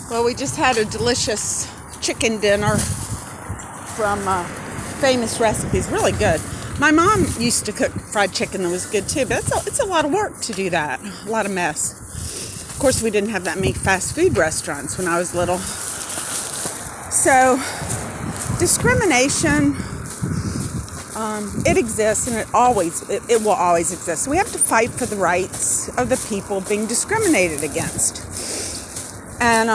Well, we just had a delicious chicken dinner from Famous Recipes. Really good. My mom used to cook fried chicken that was good too, but it's a lot of work to do that. A lot of mess. Of course, we didn't have that many fast food restaurants when I was little. So, discrimination, it exists, and it will always exist. We have to fight for the rights of the people being discriminated against. And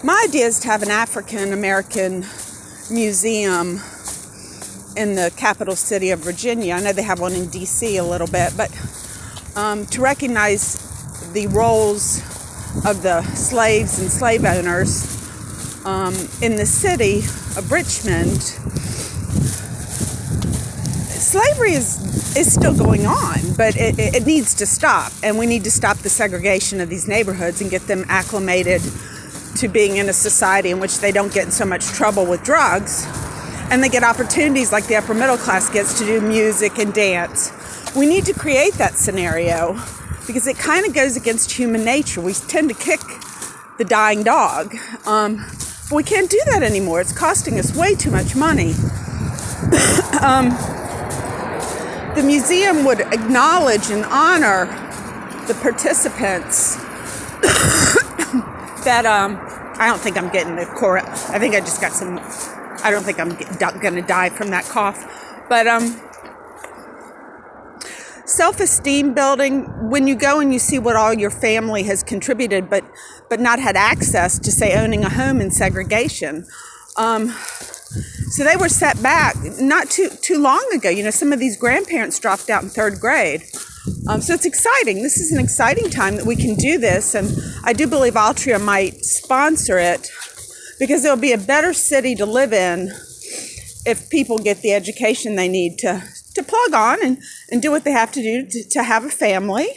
my idea is to have an African American museum in the capital city of Virginia. I know they have one in D.C. a little bit, but to recognize the roles of the slaves and slave owners in the city of Richmond. Slavery is still going on, but it needs to stop, and we need to stop the segregation of these neighborhoods and get them acclimated to being in a society in which they don't get in so much trouble with drugs, and they get opportunities like the upper middle class gets to do music and dance. We need to create that scenario because it kind of goes against human nature. We tend to kick the dying dog, but we can't do that anymore. It's costing us way too much money. The museum would acknowledge and honor the participants that, I don't think I'm getting the correct, I think I just got some, I don't think I'm going to die from that cough, but self-esteem building, when you go and you see what all your family has contributed, but not had access to, say, owning a home in segregation. So they were set back not too long ago. You know, some of these grandparents dropped out in third grade. So it's exciting. This is an exciting time that we can do this. And I do believe Altria might sponsor it because it'll be a better city to live in if people get the education they need to plug on and do what they have to do to have a family.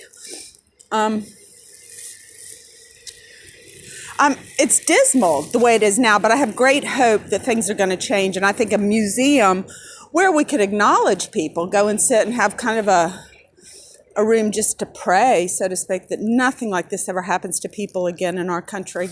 It's dismal the way it is now, but I have great hope that things are going to change. And I think a museum where we could acknowledge people, go and sit and have kind of a room just to pray, so to speak, that nothing like this ever happens to people again in our country.